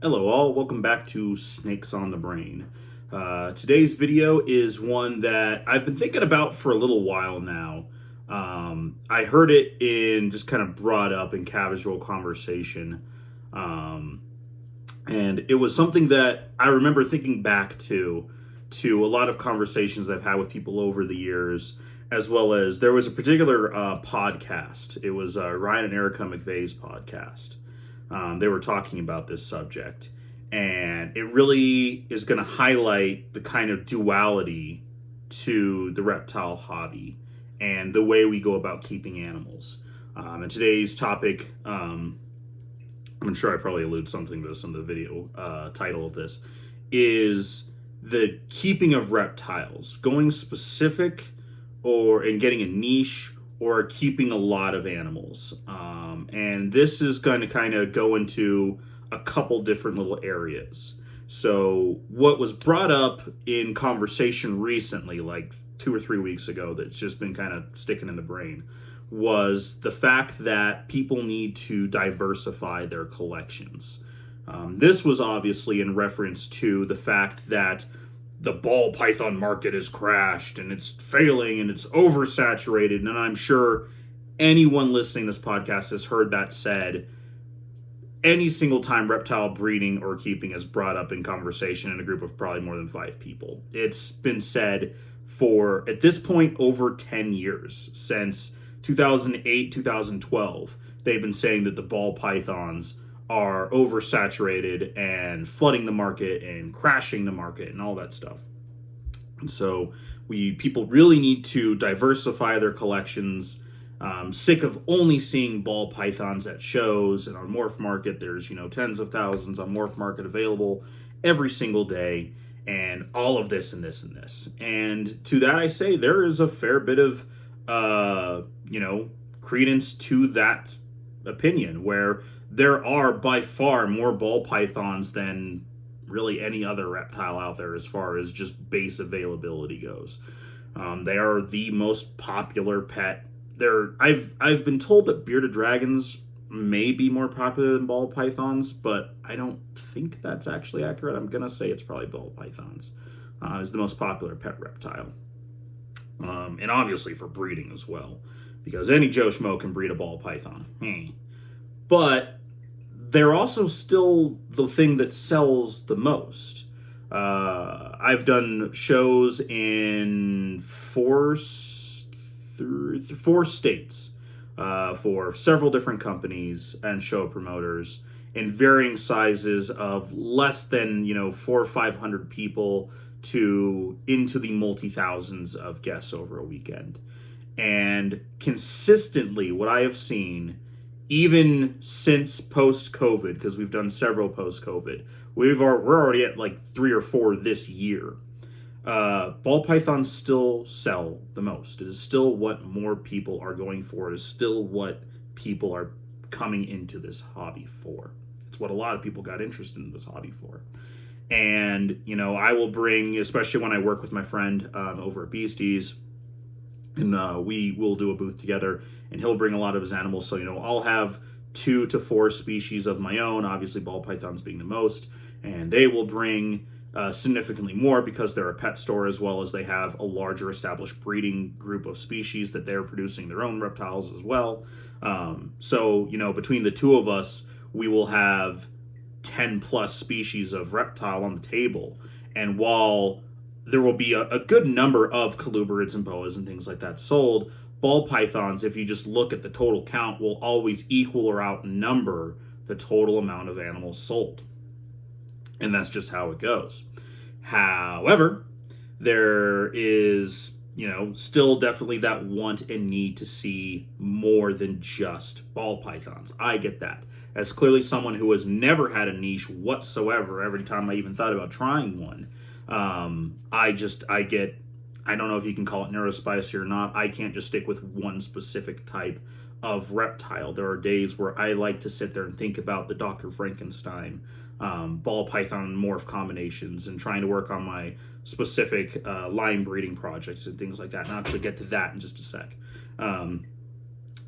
Hello all, welcome back to Snakes on the Brain. Today's video is one that I've been thinking about for a little while now. I heard it in just kind of brought up in casual conversation. And it was something that I remember thinking back to a lot of conversations I've had with people over the years, as well as there was a particular podcast. It was Ryan and Erica McVeigh's podcast. They were talking about this subject, and it really is going to highlight the kind of duality to the reptile hobby and the way we go about keeping animals. And today's topic, I'm sure I probably allude something to this in the video title of this, is the keeping of reptiles, going specific and getting a niche, or keeping a lot of animals. And this is going to kind of go into a couple different little areas. So what was brought up in conversation recently, like 2 or 3 weeks ago, that's just been kind of sticking in the brain, was the fact that people need to diversify their collections. This was obviously in reference to the fact that the ball python market has crashed and it's failing and it's oversaturated. And I'm sure anyone listening to this podcast has heard that said any single time reptile breeding or keeping is brought up in conversation in a group of probably more than 5 people. It's been said for, at this point, over 10 years. Since 2008, 2012, they've been saying that the ball pythons are oversaturated and flooding the market and crashing the market and all that stuff. And so people really need to diversify their collections. Sick of only seeing ball pythons at shows and on Morph Market. There's, tens of thousands on Morph Market available every single day, and all of this and this and this. And to that I say there is a fair bit of, credence to that opinion, where there are by far more ball pythons than really any other reptile out there as far as just base availability goes. They are the most popular pet. I've been told that bearded dragons may be more popular than ball pythons, but I don't think that's actually accurate. I'm gonna say it's probably ball pythons is the most popular pet reptile, and obviously for breeding as well, because any Joe Schmo can breed a ball python. But they're also still the thing that sells the most. I've done shows in four states for several different companies and show promoters in varying sizes of less than 400 or 500 people to into the multi-thousands of guests over a weekend. And consistently, what I have seen, even since post-COVID, because we've done several post-COVID, we're already at like 3 or 4 this year. Ball pythons still sell the most. It is still what more people are going for. It is still what people are coming into this hobby for. It's what a lot of people got interested in this hobby for. And, I will bring, especially when I work with my friend over at Beasties, and we will do a booth together, and he'll bring a lot of his animals. So, I'll have 2 to 4 species of my own, obviously ball pythons being the most, and they will bring significantly more because they're a pet store, as well as they have a larger established breeding group of species that they're producing their own reptiles as well. So, between the 2 of us, we will have 10 plus species of reptile on the table. And while there will be a good number of colubrids and boas and things like that sold, ball pythons, if you just look at the total count, will always equal or outnumber the total amount of animals sold. And that's just how it goes. However, there is, still definitely that want and need to see more than just ball pythons. I get that. As clearly someone who has never had a niche whatsoever, every time I even thought about trying one, I don't know if you can call it neurospicy or not. I can't just stick with one specific type of reptile. There are days where I like to sit there and think about the Dr. Frankenstein ball python morph combinations and trying to work on my specific line breeding projects and things like that. And I'll actually get to that in just a sec.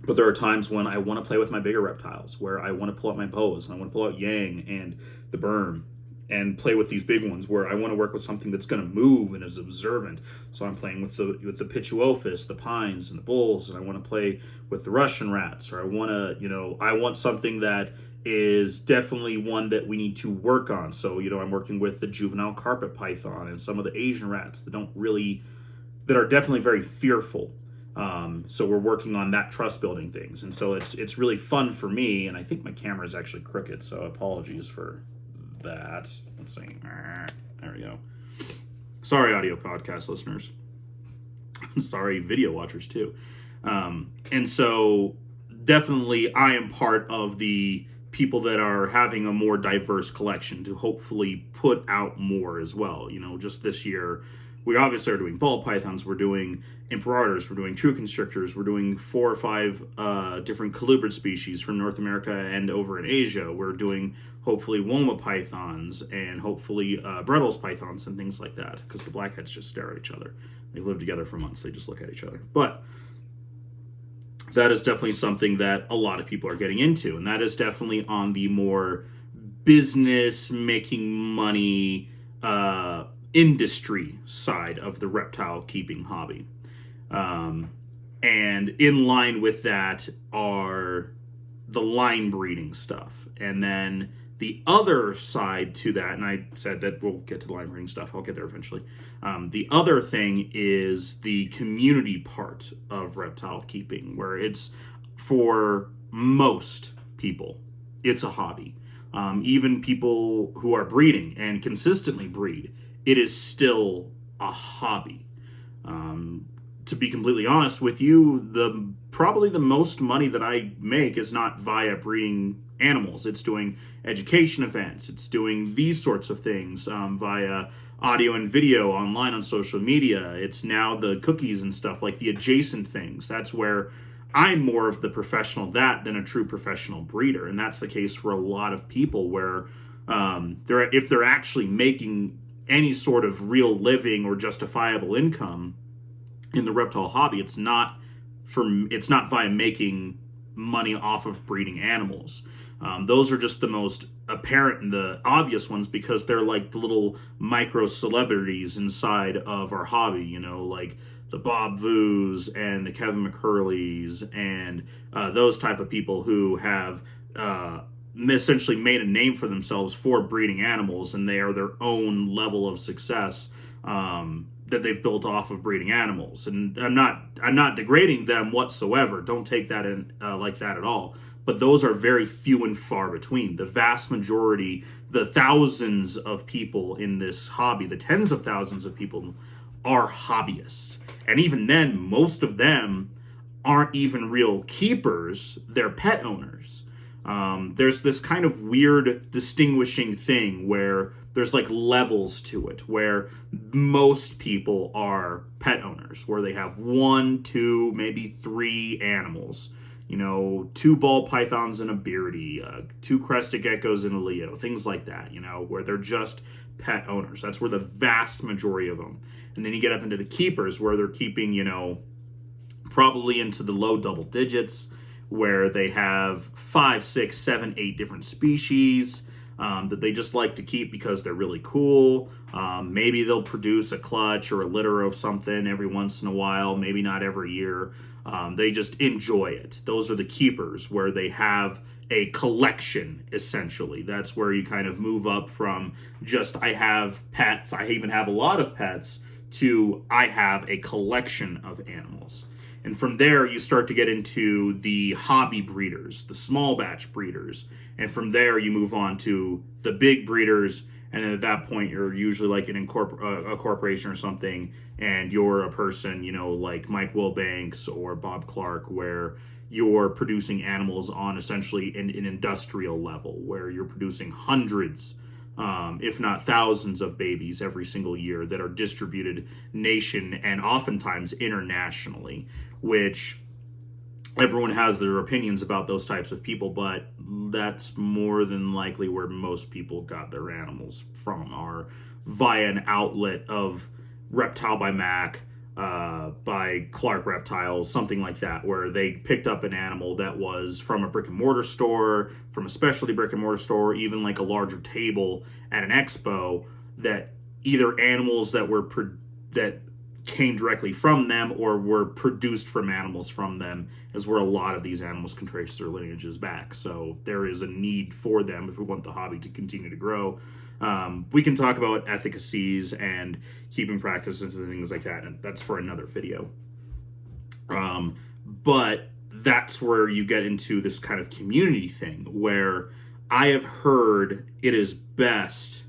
But there are times when I want to play with my bigger reptiles, where I want to pull out my boas, and I want to pull out yang and the berm, and play with these big ones, where I want to work with something that's going to move and is observant. So I'm playing with the Pituophis, the pines, and the bulls, and I want to play with the Russian rats, or I want to, I want something that is definitely one that we need to work on. So, I'm working with the juvenile carpet python and some of the Asian rats that are definitely very fearful. So we're working on that trust building things. And so it's really fun for me. And I think my camera is actually crooked, so apologies for that. Let's see. There we go. Sorry, audio podcast listeners. Sorry, video watchers too. And so definitely I am part of the people that are having a more diverse collection to hopefully put out more as well. Just this year, we obviously are doing ball pythons, we're doing imperators, we're doing true constrictors, we're doing 4 or 5 different colubrid species from North America and over in Asia. We're doing hopefully Woma pythons and hopefully Brettles pythons and things like that, because the blackheads just stare at each other. They live together for months, they just look at each other. But that is definitely something that a lot of people are getting into, and that is definitely on the more business, making money, industry side of the reptile keeping hobby. And in line with that are the line breeding stuff. And then the other side to that, and I said that we'll get to the line breeding stuff, I'll get there eventually. The other thing is the community part of reptile keeping, where it's, for most people, it's a hobby. Even people who are breeding and consistently breed, it is still a hobby. To be completely honest with you, probably the most money that I make is not via breeding animals. It's doing education events. It's doing these sorts of things via audio and video online on social media. It's now the cookies and stuff, like the adjacent things. That's where I'm more of the professional than a true professional breeder. And that's the case for a lot of people, where if they're actually making any sort of real living or justifiable income in the reptile hobby, it's not via making money off of breeding animals. Those are just the most apparent and the obvious ones, because they're like the little micro celebrities inside of our hobby, like the Bob Vu's and the Kevin McCurleys and those type of people who have essentially made a name for themselves for breeding animals, and they are their own level of success that they've built off of breeding animals. And I'm not degrading them whatsoever. Don't take that in like that at all. But those are very few and far between. The vast majority, the thousands of people in this hobby, the tens of thousands of people, are hobbyists. And even then, most of them aren't even real keepers. They're pet owners. There's this kind of weird distinguishing thing where there's like levels to it, where most people are pet owners, where they have 1, 2, maybe 3 animals. 2 ball pythons and a beardy, 2 crested geckos and a Leo, things like that, where they're just pet owners. That's where the vast majority of them. And then you get up into the keepers, where they're keeping, probably into the low double digits, where they have 5, 6, 7, 8 different species that they just like to keep because they're really cool. Maybe they'll produce a clutch or a litter of something every once in a while, maybe not every year. They just enjoy it. Those are the keepers, where they have a collection, essentially. That's where you kind of move up from just, I have pets, I even have a lot of pets, to I have a collection of animals. And from there, you start to get into the hobby breeders, the small batch breeders. And from there, you move on to the big breeders. And then at that point, you're usually like a corporation or something, and you're a person, like Mike Wilbanks or Bob Clark, where you're producing animals on essentially an industrial level, where you're producing hundreds, if not thousands of babies every single year that are distributed nation and oftentimes internationally, which everyone has their opinions about those types of people, but that's more than likely where most people got their animals from, are via an outlet of Reptile by Mac, by Clark Reptiles, something like that, where they picked up an animal that was from a brick and mortar store, from a specialty brick and mortar store, even like a larger table at an expo, that either animals that that came directly from them or were produced from animals from them, is where a lot of these animals can trace their lineages back. So there is a need for them if we want the hobby to continue to grow. We can talk about efficacies and keeping practices and things like that, and that's for another video. But that's where you get into this kind of community thing, where I have heard it is best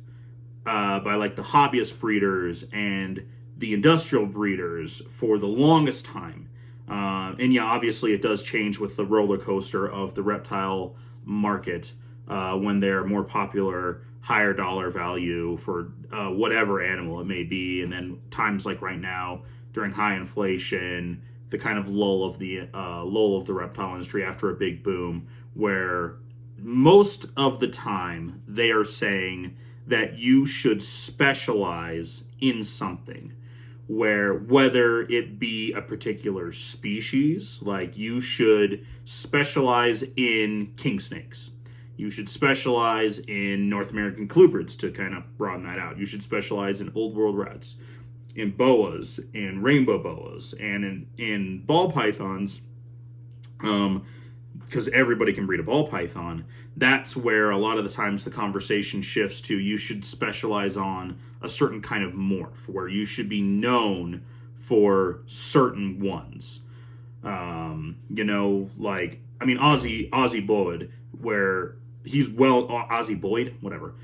by like the hobbyist breeders and the industrial breeders for the longest time. And yeah, obviously it does change with the roller coaster of the reptile market when they're more popular, higher dollar value for whatever animal it may be. And then times like right now during high inflation, the kind of lull of the reptile industry after a big boom, where most of the time they are saying that you should specialize in something, where whether it be a particular species, like you should specialize in king snakes. You should specialize in North American colubrids to kind of broaden that out. You should specialize in old world rats, in boas, in rainbow boas, and in ball pythons, because everybody can breed a ball python. That's where a lot of the times the conversation shifts to you should specialize on a certain kind of morph, where you should be known for certain ones. Like, I mean, Ozzy Boyd, where he's Ozzy Boyd, whatever.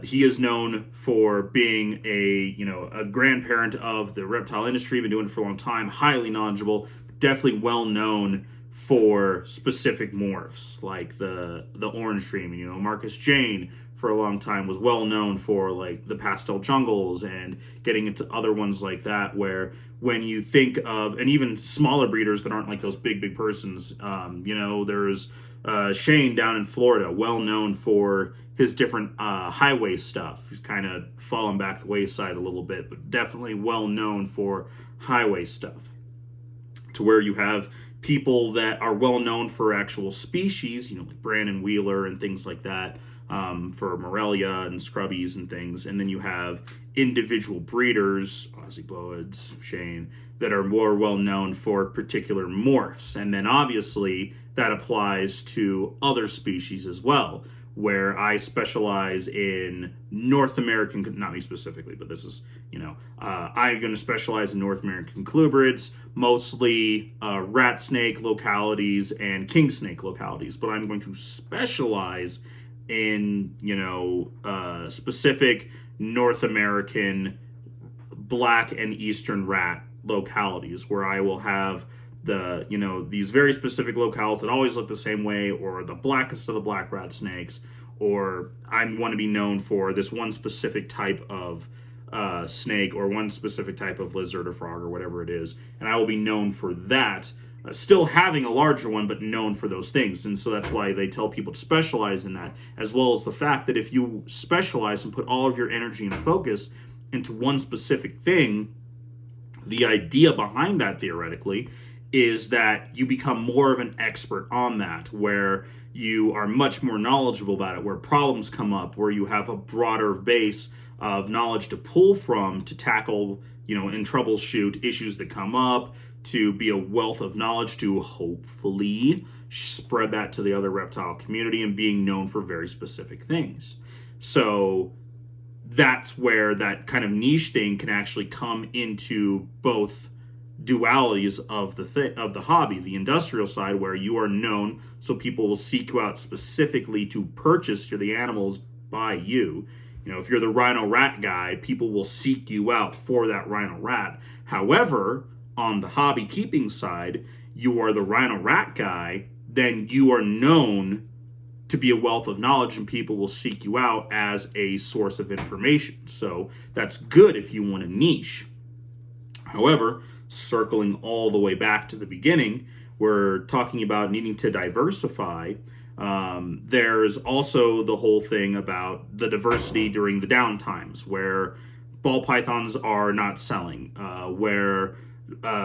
He is known for being a grandparent of the reptile industry, been doing it for a long time, highly knowledgeable, definitely well known for specific morphs, like the orange dream. Marcus Jane for a long time was well known for like the pastel jungles, and getting into other ones like that, where when you think of, and even smaller breeders that aren't like those big persons, there's Shane down in Florida, well known for his different highway stuff. He's kind of fallen back the wayside a little bit, but definitely well known for highway stuff. To where you have people that are well known for actual species, like Brandon Wheeler and things like that, for Morelia and Scrubbies and things. And then you have individual breeders, Ozzy Boyd's, Shane, that are more well known for particular morphs. And then obviously that applies to other species as well, where I specialize in North American, not me specifically, but this is, I'm going to specialize in North American colubrids, mostly rat snake localities and king snake localities, but I'm going to specialize in, specific North American black and eastern rat localities, where I will have these very specific locales that always look the same way, or the blackest of the black rat snakes, or I want to be known for this one specific type of snake, or one specific type of lizard or frog or whatever it is, and I will be known for that, still having a larger one, but known for those things. And so that's why they tell people to specialize in that, as well as the fact that if you specialize and put all of your energy and focus into one specific thing, the idea behind that theoretically is that you become more of an expert on that, where you are much more knowledgeable about it, where problems come up, where you have a broader base of knowledge to pull from to tackle, and troubleshoot issues that come up, to be a wealth of knowledge to hopefully spread that to the other reptile community, and being known for very specific things. So that's where that kind of niche thing can actually come into both dualities of the hobby. The industrial side, where you are known, so people will seek you out specifically to purchase the animals by you. If you're the rhino rat guy, people will seek you out for that rhino rat. However, on the hobby keeping side, you are the rhino rat guy, then you are known to be a wealth of knowledge, and people will seek you out as a source of information. So that's good if you want a niche. However, circling all the way back to the beginning, we're talking about needing to diversify. There's also the whole thing about the diversity during the downtimes, where ball pythons are not selling, where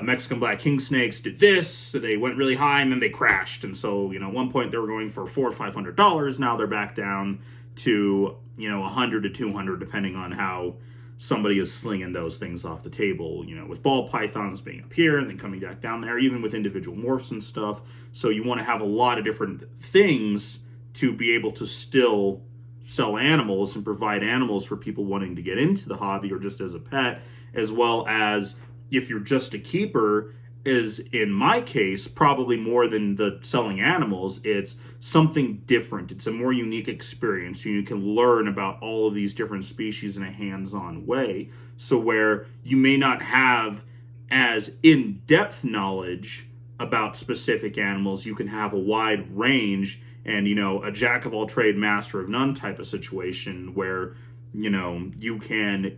Mexican black king snakes did this, so they went really high and then they crashed. And so, at one point they were going for $400 or $500. Now they're back down to, $100 to $200, depending on how somebody is slinging those things off the table, with ball pythons being up here and then coming back down there, even with individual morphs and stuff. So you want to have a lot of different things to be able to still sell animals and provide animals for people wanting to get into the hobby or just as a pet, as well as if you're just a keeper, is in my case, probably more than the selling animals, it's something different. It's a more unique experience. You can learn about all of these different species in a hands-on way. So where you may not have as in-depth knowledge about specific animals, you can have a wide range and, a jack of all trade, master of none type of situation where, you can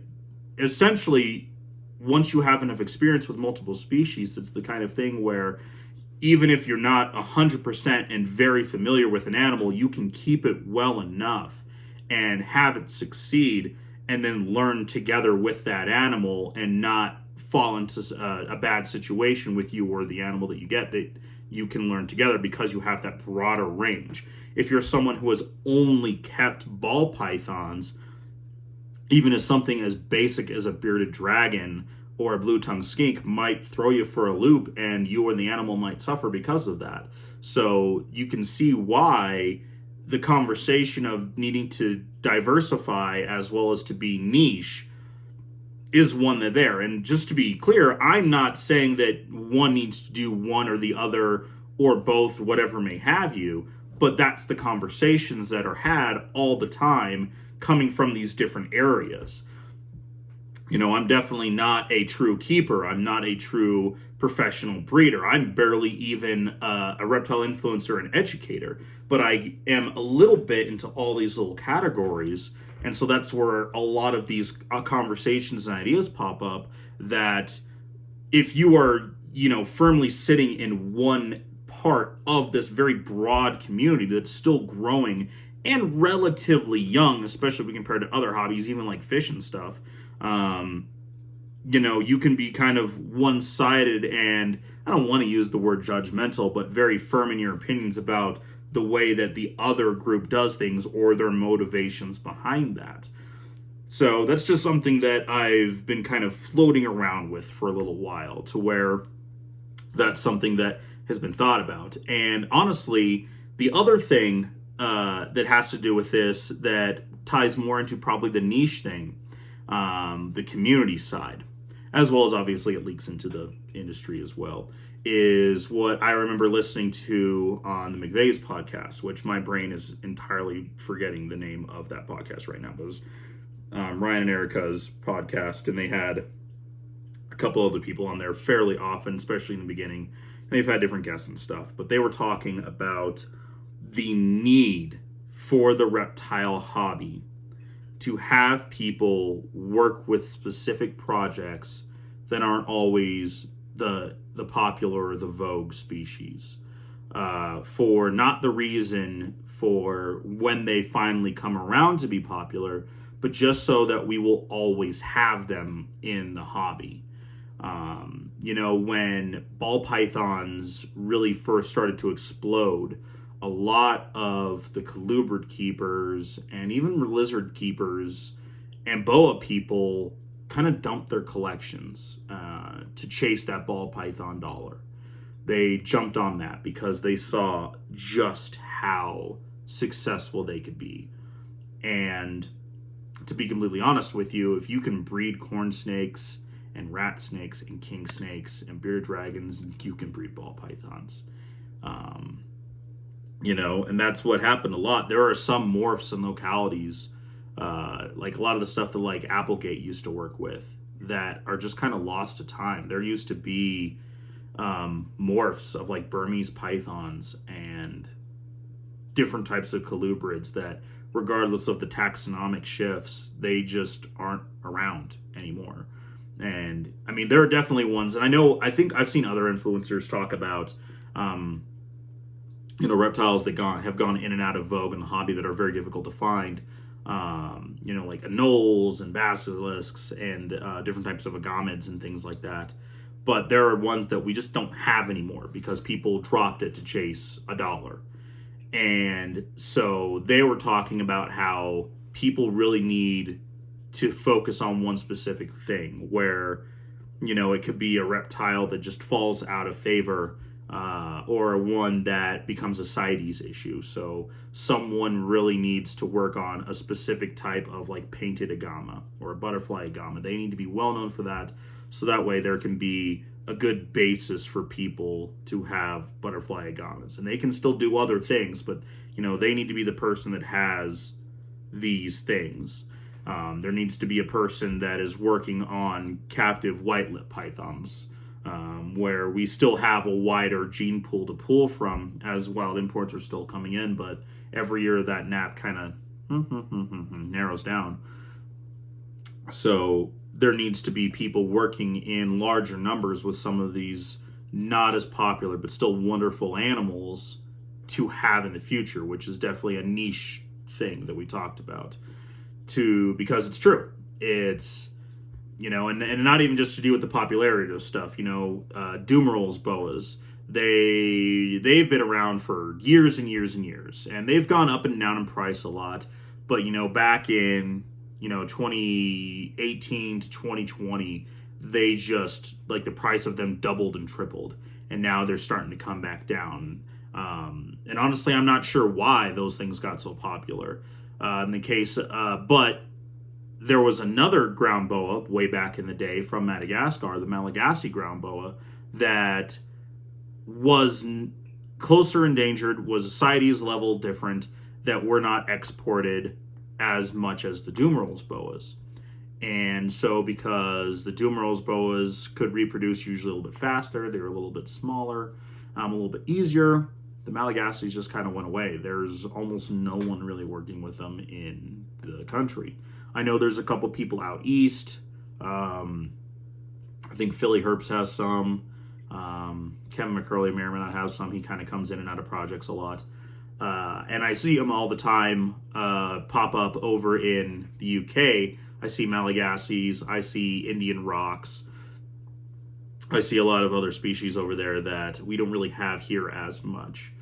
essentially, once you have enough experience with multiple species, it's the kind of thing where even if you're not 100% and very familiar with an animal, you can keep it well enough and have it succeed and then learn together with that animal and not fall into a bad situation with you or the animal that you get, that you can learn together because you have that broader range. If you're someone who has only kept ball pythons, even as something as basic as a bearded dragon or a blue-tongued skink might throw you for a loop, and you or the animal might suffer because of that. So you can see why the conversation of needing to diversify as well as to be niche is one that there. And just to be clear, I'm not saying that one needs to do one or the other or both, whatever may have you, but that's the conversations that are had all the time coming from these different areas. I'm definitely not a true keeper. I'm not a true professional breeder. I'm barely even a reptile influencer and educator, but I am a little bit into all these little categories. And so that's where a lot of these conversations and ideas pop up, that if you are, firmly sitting in one part of this very broad community that's still growing and relatively young, especially if we compare to other hobbies, even like fish and stuff, you can be kind of one-sided and, I don't want to use the word judgmental, but very firm in your opinions about the way that the other group does things or their motivations behind that. So that's just something that I've been kind of floating around with for a little while, to where that's something that has been thought about. And honestly, the other thing that has to do with this, that ties more into probably the niche thing, the community side, as well as obviously it leaks into the industry as well, is what I remember listening to on the McVeigh's podcast, which my brain is entirely forgetting the name of that podcast right now. But it was Ryan and Erica's podcast, and they had a couple other people on there fairly often, especially in the beginning. And they've had different guests and stuff, but they were talking about the need for the reptile hobby to have people work with specific projects that aren't always the popular or the vogue species, for not the reason for when they finally come around to be popular, but just so that we will always have them in the hobby. When ball pythons really first started to explode, a lot of the colubrid keepers and even lizard keepers and boa people kind of dumped their collections to chase that ball python dollar. They jumped on that because they saw just how successful they could be. And to be completely honest with you, if you can breed corn snakes and rat snakes and king snakes and bearded dragons, you can breed ball pythons. And that's what happened a lot. There are some morphs in localities, like a lot of the stuff that like Applegate used to work with, that are just kind of lost to time. There used to be morphs of like Burmese pythons and different types of colubrids that, regardless of the taxonomic shifts, they just aren't around anymore. And I mean, there are definitely ones, and I think I've seen other influencers talk about, reptiles that have gone in and out of vogue in the hobby that are very difficult to find. like anoles and basilisks and different types of agamids and things like that. But there are ones that we just don't have anymore because people dropped it to chase $1. And so they were talking about how people really need to focus on one specific thing where, it could be a reptile that just falls out of favor, or one that becomes a CITES issue. So someone really needs to work on a specific type of like painted agama or a butterfly agama. They need to be well known for that. So that way there can be a good basis for people to have butterfly agamas. And they can still do other things, but, they need to be the person that has these things. There needs to be a person that is working on captive white-lip pythons, where we still have a wider gene pool to pull from as wild imports are still coming in, but every year that NAP kind of narrows down. So there needs to be people working in larger numbers with some of these not as popular but still wonderful animals to have in the future, which is definitely a niche thing that we talked about. Because it's true. It's, and not even just to do with the popularity of stuff, Dumeral's boas, they've been around for years and years and years, and they've gone up and down in price a lot. But, back in, 2018 to 2020, they just, like, the price of them doubled and tripled, and now they're starting to come back down. And honestly, I'm not sure why those things got so popular. In the case, but there was another ground boa way back in the day from Madagascar, the Malagasy ground boa, that was closer endangered, was a CITES level different, that were not exported as much as the Dumeral's boas. And so because the Dumeral's boas could reproduce usually a little bit faster, they were a little bit smaller, a little bit easier, the Malagasys just kind of went away. There's almost no one really working with them in the country. I know there's a couple people out east. I think Philly Herps has some. Kevin McCurley may or may not have some. He kind of comes in and out of projects a lot. And I see them all the time pop up over in the UK. I see Malagasys. I see Indian rocks. I see a lot of other species over there that we don't really have here as much.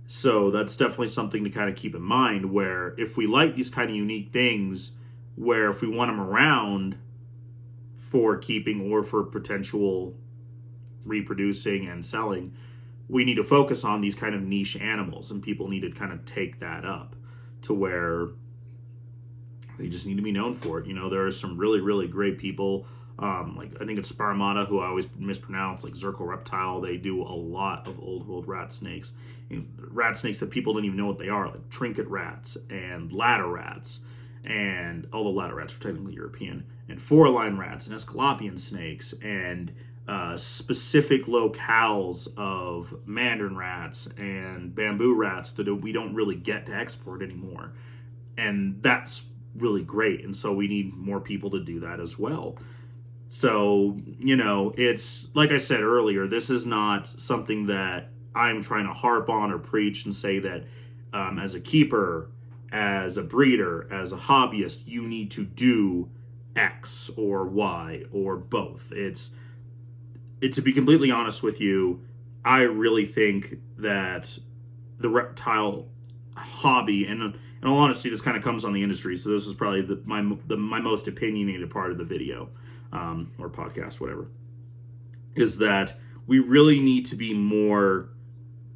So that's definitely something to kind of keep in mind, where if we like these kind of unique things, where if we want them around for keeping or for potential reproducing and selling, we need to focus on these kind of niche animals, and people need to kind of take that up to where they just need to be known for it. There are some really, really great people. Like I think it's Sparmata, who I always mispronounce, like Zirkel Reptile. They do a lot of old world rat snakes. Rat snakes that people don't even know what they are, like trinket rats and ladder rats. And all the ladder rats are technically European. And four-line rats and Escalopian snakes and specific locales of mandarin rats and bamboo rats that we don't really get to export anymore. And that's really great. And so we need more people to do that as well. So, it's like I said earlier, this is not something that I'm trying to harp on or preach and say that as a keeper, as a breeder, as a hobbyist, you need to do X or Y or both. It's to be completely honest with you, I really think that the reptile hobby, and in all honesty, this kind of comes on the industry, so this is probably my most opinionated part of the video. Or podcast, whatever, is that we really need to be more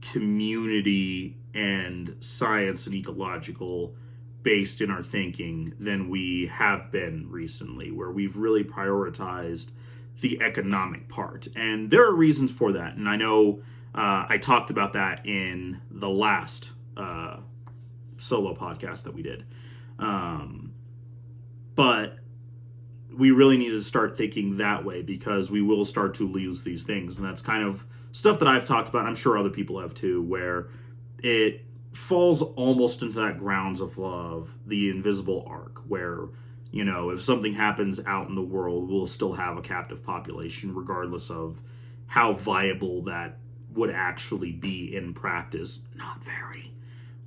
community and science and ecological based in our thinking than we have been recently, where we've really prioritized the economic part. And there are reasons for that. And I know I talked about that in the last solo podcast that we did. But we really need to start thinking that way, because we will start to lose these things. And that's kind of stuff that I've talked about, and I'm sure other people have too, where it falls almost into that grounds of love, the invisible arc, where, if something happens out in the world, we'll still have a captive population, regardless of how viable that would actually be in practice. Not very.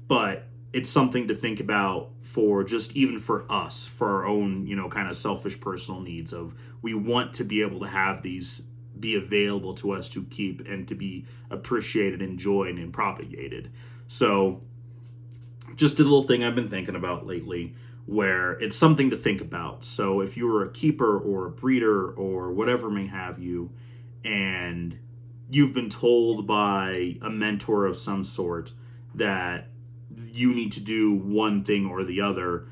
But it's something to think about for just even for us, for our own, kind of selfish personal needs of we want to be able to have these be available to us to keep and to be appreciated, enjoyed, and propagated. So just a little thing I've been thinking about lately where it's something to think about. So if you were a keeper or a breeder or whatever may have you, and you've been told by a mentor of some sort that you need to do one thing or the other,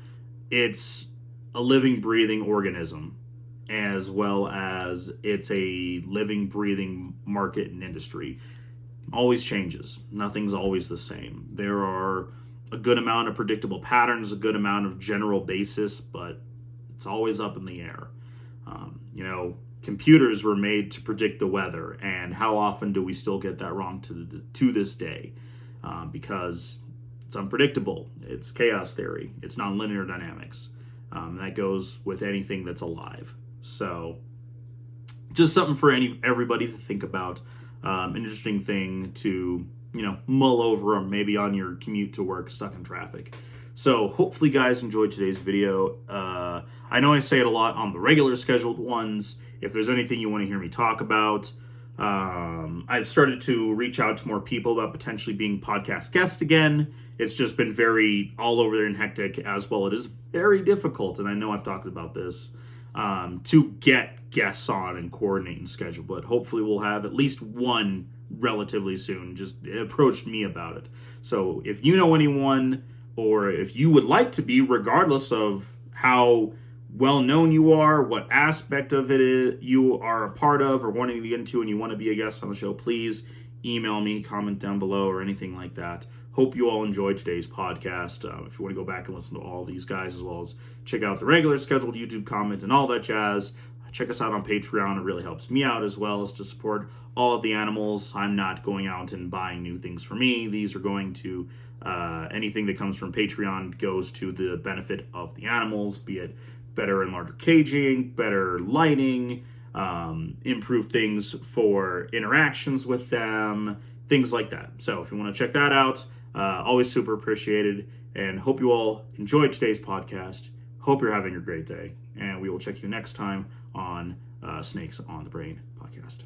it's a living, breathing organism, as well as it's a living, breathing market and industry. Always changes. Nothing's always the same. There are a good amount of predictable patterns, a good amount of general basis, but it's always up in the air. Computers were made to predict the weather, and how often do we still get that wrong to this day? Because it's unpredictable. It's chaos theory. It's nonlinear dynamics. That goes with anything that's alive. So, just something for everybody to think about. An interesting thing to mull over, maybe on your commute to work, stuck in traffic. So hopefully guys enjoyed today's video. I know I say it a lot on the regular scheduled ones. If there's anything you want to hear me talk about, I've started to reach out to more people about potentially being podcast guests again. It's just been very all over there and hectic, as well. It is very difficult, and I know I've talked about this, to get guests on and coordinate and schedule, but hopefully we'll have at least one relatively soon. Just approached me about it. So if you know anyone, or if you would like to be, regardless of how well known you are, what aspect of it you are a part of or wanting to get into, and you want to be a guest on the show, please email me, comment down below, or anything like that. Hope you all enjoyed today's podcast. If you want to go back and listen to all these guys, as well as check out the regular scheduled YouTube comment and all that jazz, check us out on Patreon. It really helps me out, as well as to support all of the animals. I'm not going out and buying new things for me. These are going to, anything that comes from Patreon goes to the benefit of the animals, be it better and larger caging, better lighting, improve things for interactions with them, things like that. So if you want to check that out, always super appreciated, and hope you all enjoyed today's podcast. Hope you're having a great day, and we will check you next time on Snakes on the Brain podcast.